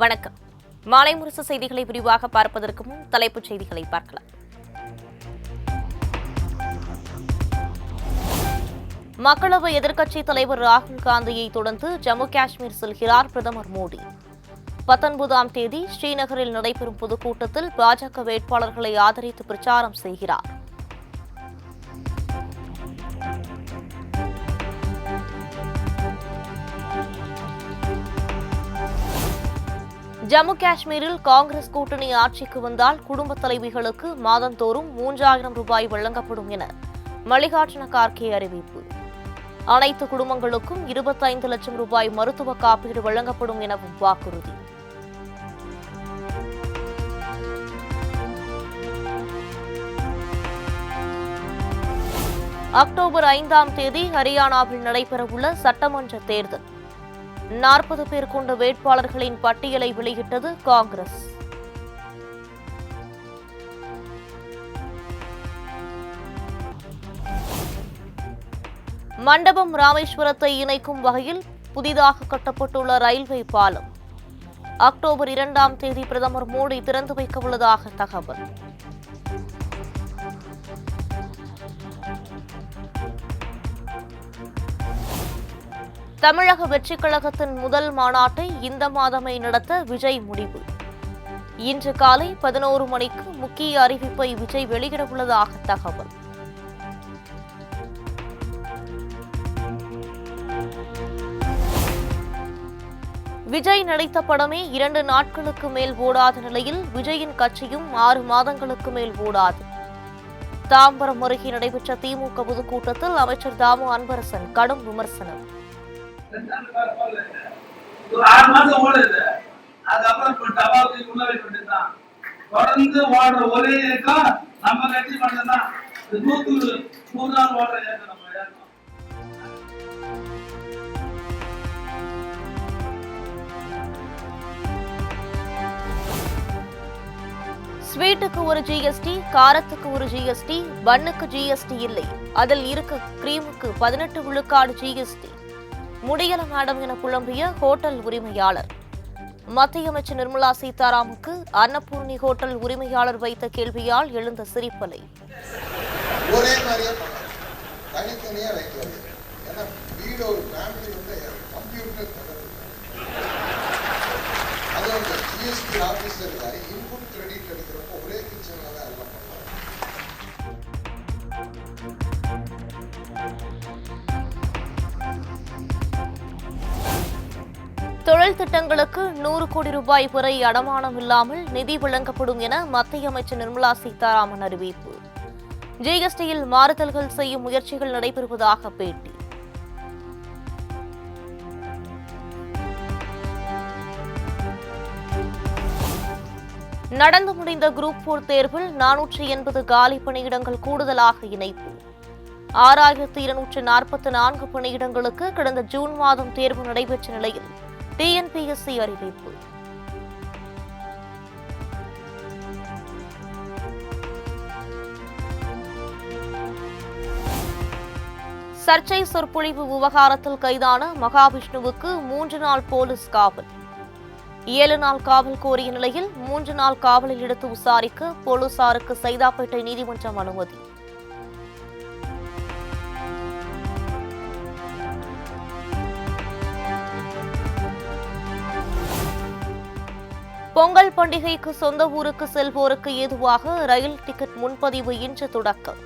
வணக்கம். மாலை முரசு செய்திகளை விரிவாக பார்ப்பதற்கு முன் தலைப்புச் செய்திகளை பார்க்கலாம். மக்களவை எதிர்க்கட்சித் தலைவர் ராகுல் காந்தியை தொடர்ந்து ஜம்மு காஷ்மீர் செல்கிறார் பிரதமர் மோடி. 19ஆம் தேதி ஸ்ரீநகரில் நடைபெறும் பொதுக்கூட்டத்தில் பாஜக வேட்பாளர்களை ஆதரித்து பிரச்சாரம் செய்கிறார். ஜம்மு காஷ்மீரில் காங்கிரஸ் கூட்டணி ஆட்சிக்கு வந்தால் குடும்பத் தலைவிகளுக்கு மாதந்தோறும் 3000 ரூபாய் வழங்கப்படும் என மல்லிகார்ஜுன கார்கே அறிவிப்பு. அனைத்து குடும்பங்களுக்கும் 25 லட்சம் ரூபாய் மருத்துவ காப்பீடு வழங்கப்படும் எனவும் வாக்குறுதி. அக்டோபர் 5ஆம் தேதி ஹரியானாவில் நடைபெறவுள்ள சட்டமன்ற தேர்தல். 40 பேர் கொண்ட வேட்பாளர்களின் பட்டியலை வெளியிட்டது காங்கிரஸ். மண்டபம் ராமேஸ்வரத்தை இணைக்கும் வகையில் புதிதாக கட்டப்பட்டுள்ள ரயில்வே பாலம் அக்டோபர் 2ஆம் தேதி பிரதமர் மோடி திறந்து வைக்க உள்ளதாக தகவல். தமிழக வெற்றிக் கழகத்தின் முதல் மாநாட்டை இந்த மாதமே நடத்த விஜய் முடிவு. இன்று காலை 11 மணிக்கு முக்கிய அறிவிப்பை விஜய் வெளியிடவுள்ளதாக தகவல். விஜய் நடித்த படமே 2 நாட்களுக்கு மேல் ஓடாத நிலையில் விஜயின் கட்சியும் 6 மாதங்களுக்கு மேல் ஓடாது. தாம்பரம் அருகே நடைபெற்ற திமுக பொதுக்கூட்டத்தில் அமைச்சர் தாமு அன்பரசன் கடும் விமர்சனம். 6 மாசம் ஓடுது. அதுக்கப்புறம் டபாவுக்கு உள்ள வைக்கப்பட்டுதான் தொடர்ந்து ஓடுற ஒரே இயக்கம் நம்ம கட்சி மட்டும்தான். 100 நாள் ஓடுற இயக்கம் நம்ம இயக்கம். ஸ்வீட்டுக்கு ஒரு ஜிஎஸ்டி, காரத்துக்கு ஒரு ஜிஎஸ்டி, பன்னுக்கு ஜிஎஸ்டி இல்லை. அதில் இருக்க கிரீமுக்கு 18 விழுக்காடு ஜிஎஸ்டி. முடியல மேடம் என புலம்பிய ஹோட்டல் உரிமையாளர். மத்திய அமைச்சர் நிர்மலா சீதாராமுக்கு அன்னபூர்ணி ஹோட்டல் உரிமையாளர் வைத்த கேள்வியால் எழுந்த சிரிப்பலை. ஒரே மாதிரியே தனித்தனியா வைக்கிறது. ஏன்னா வீடு ஒரு ஃபேமிலி வந்து கம்ப்யூட்டர் அது வந்து ஜிஎஸ்டி ஆஃபீஸர்ல இன்புட் கிரெடிட் எடுக்கிறப்போ ஒரே கிச்சன்ல தான் எல்லாம் பண்ணுவாங்க. தொழில் திட்டங்களுக்கு 100 கோடி ரூபாய் வரை அடமானம் இல்லாமல் நிதி வழங்கப்படும் என மத்திய அமைச்சர் நிர்மலா சீதாராமன் அறிவிப்பு. ஜிஎஸ்டியில் மாறுதல்கள் செய்யும் முயற்சிகள் நடைபெறுவதாக பேட்டி. நடந்து முடிந்த குரூப் 4 தேர்வில் 480 காலி பணியிடங்கள் கூடுதலாக இணைப்பு. 6244 பணியிடங்களுக்கு கடந்த ஜூன் மாதம் தேர்வு நடைபெற்ற நிலையில் டிஎன்பிஎஸ்சி அறிவிப்பு. சர்ச்சை சொற்பொழிவு விவகாரத்தில் கைதான மகாவிஷ்ணுவுக்கு 3 நாள் போலீஸ் காவல். 7 நாள் காவல் கோரிய நிலையில் 3 நாள் காவலில் எடுத்து விசாரிக்க போலீசாருக்கு சைதாப்பேட்டை நீதிமன்றம் அனுமதி. பொங்கல் பண்டிகைக்கு சொந்த ஊருக்கு செல்வோருக்கு ஏதுவாக ரயில் டிக்கெட் முன்பதிவு இன்று தொடக்கம்.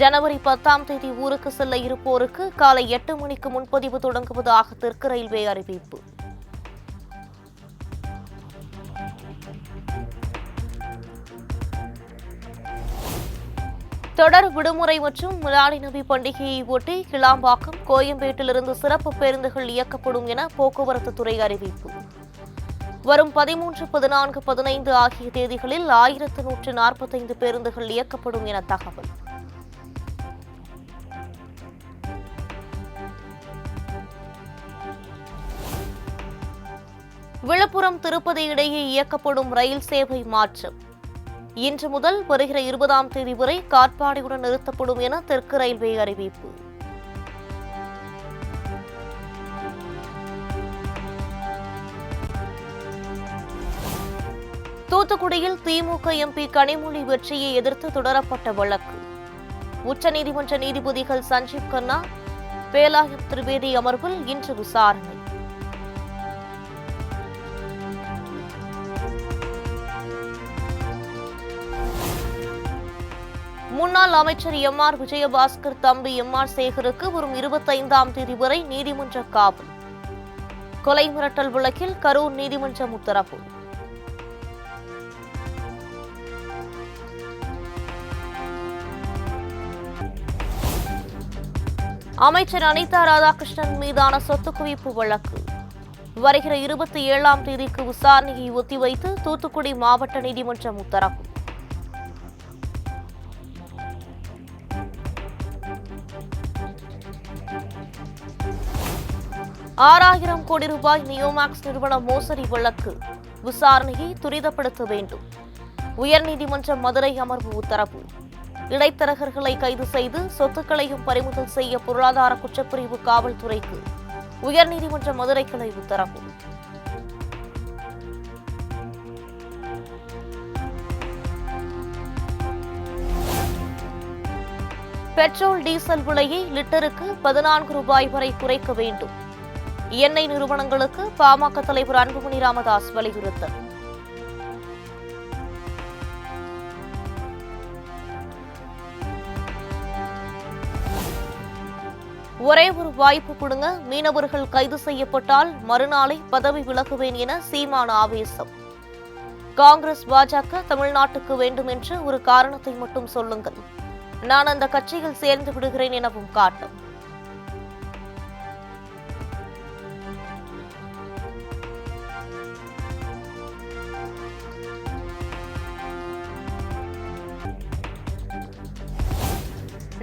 ஜனவரி 10ஆம் தேதி ஊருக்கு செல்ல இருப்போருக்கு காலை 8 மணிக்கு முன்பதிவு தொடங்குவதாக தெற்கு ரயில்வே அறிவிப்பு. தொடர் விடுமுறை மற்றும் மிலாடி நபி பண்டிகையை ஒட்டி கிளாம்பாக்கம், கோயம்பேட்டிலிருந்து சிறப்பு பேருந்துகள் இயக்கப்படும் என போக்குவரத்து துறை அறிவிப்பு. வரும் 13, 14, 15 ஆகிய தேதிகளில் 1145 பேருந்துகள் இயக்கப்படும் என தகவல். விழுப்புரம் திருப்பதி இடையே இயக்கப்படும் ரயில் சேவை மாற்றம். இன்று முதல் வருகிற 20ஆம் தேதி வரை காட்பாடியுடன் நிறுத்தப்படும் என தெற்கு ரயில்வே அறிவிப்பு. தூத்துக்குடியில் திமுக எம்பி கனிமொழி வெற்றியை எதிர்த்து தொடரப்பட்ட வழக்கு. உச்சநீதிமன்ற நீதிபதிகள் சஞ்சீவ் கண்ணா, பேலாயம் திரிவேதி அமர்வில் இன்று விசாரணை. முன்னாள் அமைச்சர் எம்.ஆர். விஜயபாஸ்கர் தம்பி எம்.ஆர். சேகருக்கு வரும் 25ஆம் தேதி வரை நீதிமன்ற காவல். கொலை மிரட்டல் வழக்கில் கரூர் நீதிமன்றம் உத்தரவு. அமைச்சர் அனிதா ராதாகிருஷ்ணன் மீதான சொத்து குவிப்பு வழக்கு வருகிற 27ஆம் தேதிக்கு விசாரணையை ஒத்திவைத்து தூத்துக்குடி மாவட்ட நீதிமன்றம் உத்தரவு. $6,000 கோடி நியோமாக்ஸ் நிறுவன மோசடி வழக்கு விசாரணையை துரிதப்படுத்த வேண்டும். உயர்நீதிமன்ற மதுரை அமர்வு உத்தரவு. இடைத்தரகர்களை கைது செய்து சொத்துக்களையும் பறிமுதல் செய்ய பொருளாதார குற்றப்பிரிவு காவல்துறைக்கு உயர்நீதிமன்ற மதுரை கிளை உத்தரவு. பெட்ரோல் டீசல் விலையை லிட்டருக்கு $14 வரை குறைக்க வேண்டும். எண்ணெய் நிறுவனங்களுக்கு பாமக தலைவர் அன்புமணி ராமதாஸ் வலியுறுத்தல். ஒரே ஒரு வாய்ப்பு கொடுங்க, மீனவர்கள் கைது செய்யப்பட்டால் மறுநாளை பதவி விலகுவேன் என சீமான் ஆவேசம். காங்கிரஸ் பாஜக தமிழ்நாட்டுக்கு வேண்டும் என்று ஒரு காரணத்தை மட்டும் சொல்லுங்கள், நான் அந்த கட்சியில் சேர்ந்து விடுகிறேன் எனவும் காட்டும்.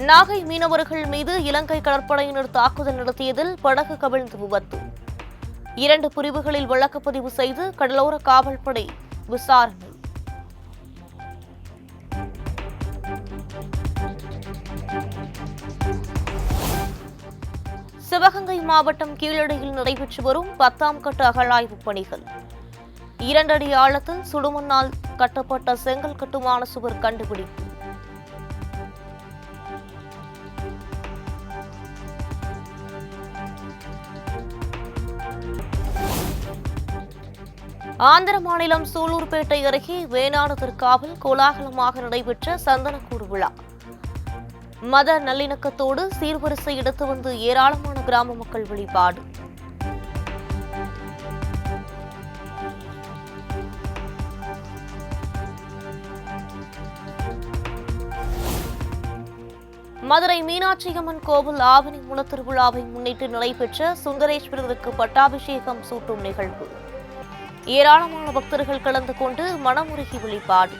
நாகை மீனவர்கள் மீது இலங்கை கடற்படையினர் தாக்குதல் நடத்தியதில் படகு கவிழ்ந்து விபத்து. 2 பிரிவுகளில் வழக்குப்பதிவு செய்து கடலோர காவல்படை விசாரணை. சிவகங்கை மாவட்டம் கீழடியில் நடைபெற்று வரும் 10ஆம் கட்ட அகழாய்வு பணிகள். 2 அடி ஆழத்தில் சுடுமண்ணால் கட்டப்பட்ட செங்கல் கட்டுமான சுவர் கண்டுபிடிப்பு. ஆந்திர மாநிலம் சூலூர்பேட்டை அருகே வேணாடு தர்காவில் கோலாகலமாக நடைபெற்ற சந்தனக்கூடு விழா. மத நல்லிணக்கத்தோடு சீர்வரிசை எடுத்து வந்து ஏராளமான கிராம மக்கள் வழிபாடு. மதுரை மீனாட்சியம்மன் கோவில் ஆவணி மூல திருவிழாவை முன்னிட்டு நடைபெற்ற சுந்தரேஸ்வரருக்கு பட்டாபிஷேகம் சூட்டும் நிகழ்வு. ஏராளமான பக்தர்கள் கலந்து கொண்டு மனமுருகி வழிபாடு.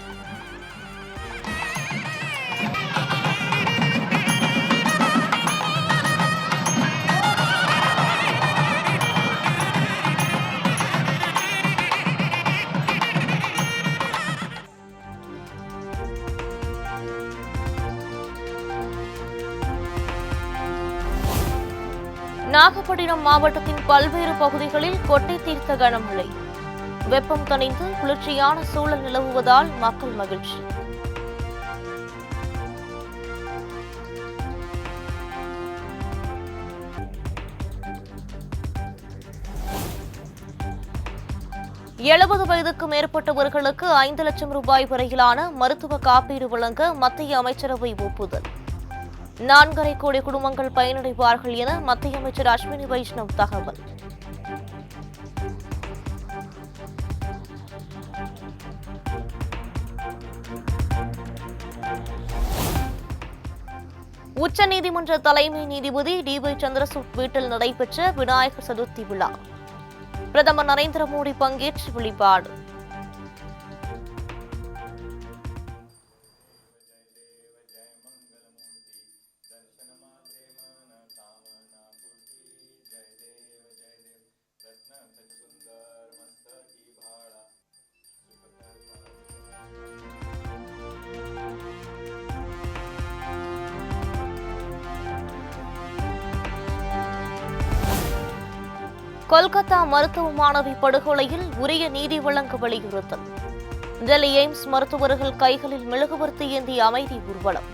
நாகப்பட்டினம் மாவட்டத்தின் பல்வேறு பகுதிகளில் கொட்டை தீர்த்த கனமழை. வெப்பம் தணிந்து குளிர்ச்சியான சூழல் நிலவுவதால் மக்கள் மகிழ்ச்சி. எழுபது வயதுக்கு மேற்பட்டவர்களுக்கு 5 லட்சம் ரூபாய் வரையிலான மருத்துவ காப்பீடு வழங்க மத்திய அமைச்சரவை ஒப்புதல். 4.5 கோடி குடும்பங்கள் பயனடைவார்கள் என மத்திய அமைச்சர் அஸ்வினி வைஷ்ணவ் தகவல். உச்சநீதிமன்ற தலைமை நீதிபதி டி.ஒய். சந்திரசூட் வீட்டில் நடைபெற்ற விநாயகர் சதுர்த்தி விழா. பிரதமர் நரேந்திர மோடி பங்கேற்று வழிபாடு. கொல்கத்தா மருத்துவ மாணவி படுகொலையில் உரிய நீதி வழங்க வலியுறுத்தல். டெல்லி எய்ம்ஸ் மருத்துவர்கள் கைகளில் மெழுகுவர்த்தி ஏந்திய அமைதி ஊர்வலம்.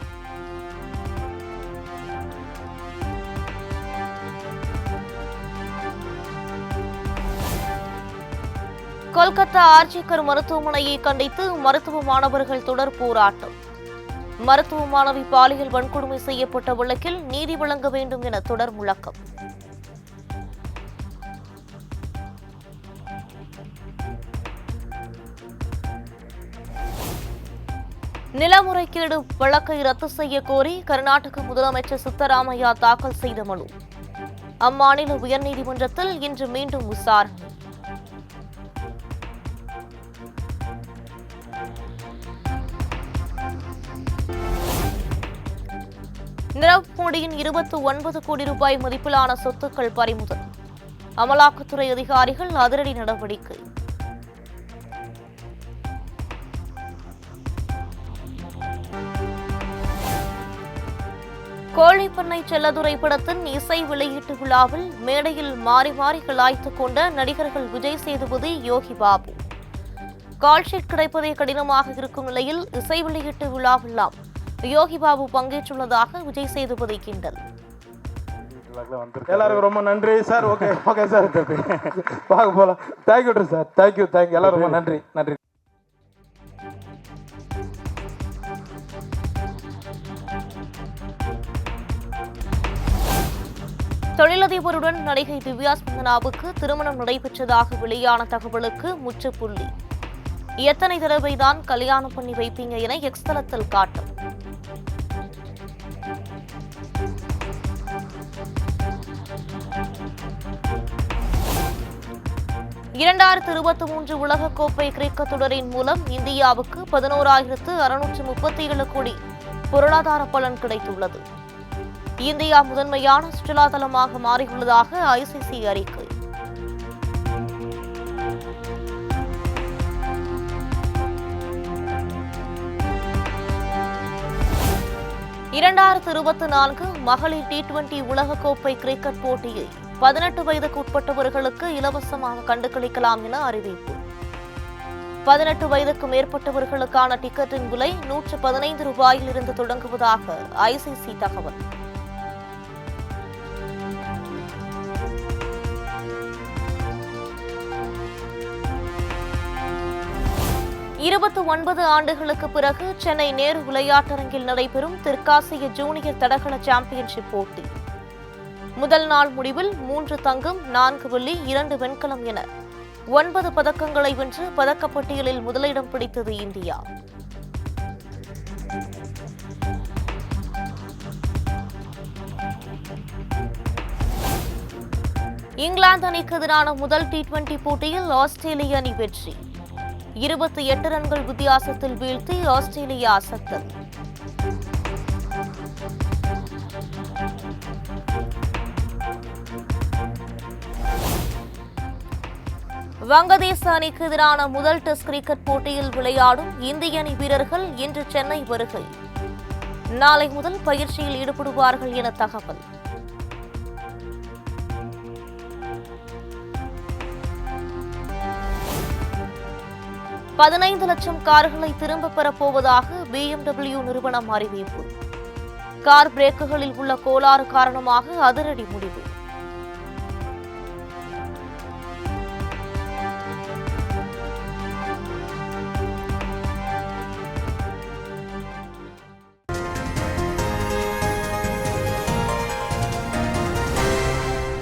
கொல்கத்தா ஆர்ஜிகர் மருத்துவமனையை கண்டித்து மருத்துவ மாணவர்கள் தொடர் போராட்டம். மருத்துவ மாணவி பாலியல் வன்கொடுமை செய்யப்பட்ட வழக்கில் நீதி வழங்க வேண்டும் என தொடர் முழக்கம். நிலமுறைகேடு வழக்கை ரத்து செய்ய கோரி கர்நாடக முதலமைச்சர் சித்தராமையா தாக்கல் செய்த மனு அம்மாநில உயர்நீதிமன்றத்தில் இன்று மீண்டும் விசாரணை. நிரவ் மோடியின் 29 கோடி ரூபாய் மதிப்பிலான சொத்துக்கள் பறிமுதல். அமலாக்கத்துறை அதிகாரிகள் அதிரடி நடவடிக்கை. கோழிப்பண்ணை செல்லதுரை படத்தின் இசை வெளியீட்டு விழாவில் மேடையில் மாறி மாறி கலாய்த்துக் கொண்ட நடிகர்கள் விஜய் சேதுபதி, யோகி பாபு. கால்ஷீட் கிடைப்பதே கடினமாக இருக்கும் நிலையில் இசை வெளியீட்டு விழாவெல்லாம் யோகி பாபு பங்கேற்றுள்ளதாக விஜய் சேதுபதி கிண்டல். எல்லாருக்கும் ரொம்ப நன்றி சார். ஓகே ஓகே சார், பார்க்க போலாம். தேங்க்யூ சார், தேங்க்யூ எல்லாரும் ரொம்ப நன்றி நன்றி. தொழிலதிபருடன் நடிகை திவ்யா ஸ்பந்தனாவுக்கு திருமணம் நடைபெற்றதாக வெளியான தகவலுக்கு முற்றுப்புள்ளி. எத்தனை தடவைதான் கல்யாணம் பண்ணி வைப்பீங்க என எக்ஸ் தளத்தில் காட்டும். இரண்டாயிரத்து 23 உலகக்கோப்பை கிரிக்கெட் தொடரின் மூலம் இந்தியாவுக்கு 11,637 கோடி பொருளாதார பலன் கிடைத்துள்ளது. இந்தியா முதன்மையான சுற்றுலா தலமாக மாறியுள்ளதாக ஐசிசி அறிக்கை. இரண்டாயிரத்து 24 மகளிர் T20 உலகக்கோப்பை கிரிக்கெட் போட்டியை 18 வயதுக்கு உட்பட்டவர்களுக்கு இலவசமாக கண்டுகளிக்கலாம் என அறிவிப்பு. 18 வயதுக்கு மேற்பட்டவர்களுக்கான டிக்கெட்டின் விலை 115 ரூபாயிலிருந்து தொடங்குவதாக ஐசிசி தகவல். இருபத்தி 9 ஆண்டுகளுக்கு பிறகு சென்னை நேரு விளையாட்டரங்கில் நடைபெறும் தெற்காசிய ஜூனியர் தடகள சாம்பியன்ஷிப் போட்டி. முதல் நாள் முடிவில் 3 தங்கம், 4 வெள்ளி, 2 வெண்கலம் என 9 பதக்கங்களை வென்று பதக்கப்பட்டியலில் முதலிடம் பிடித்தது இந்தியா. இங்கிலாந்து அணிக்கு எதிரான முதல் T20 போட்டியில் ஆஸ்திரேலிய அணி வெற்றி. 28 ரன்கள் வித்தியாசத்தில் வீழ்த்தி ஆஸ்திரேலியா அசத்தல். வங்கதேச அணிக்கு எதிரான முதல் டெஸ்ட் கிரிக்கெட் போட்டியில் விளையாடும் இந்திய அணி வீரர்கள் இன்று சென்னை வருகை. நாளை முதல் பயிற்சியில் ஈடுபடுவார்கள் என தகவல். $15 லட்சம் கார்களை திரும்பப் பெறப்போவதாக BMW நிறுவனம் அறிவிப்பு. கார் பிரேக்குகளில் உள்ள கோளாறு காரணமாக அதிரடி முடிவு.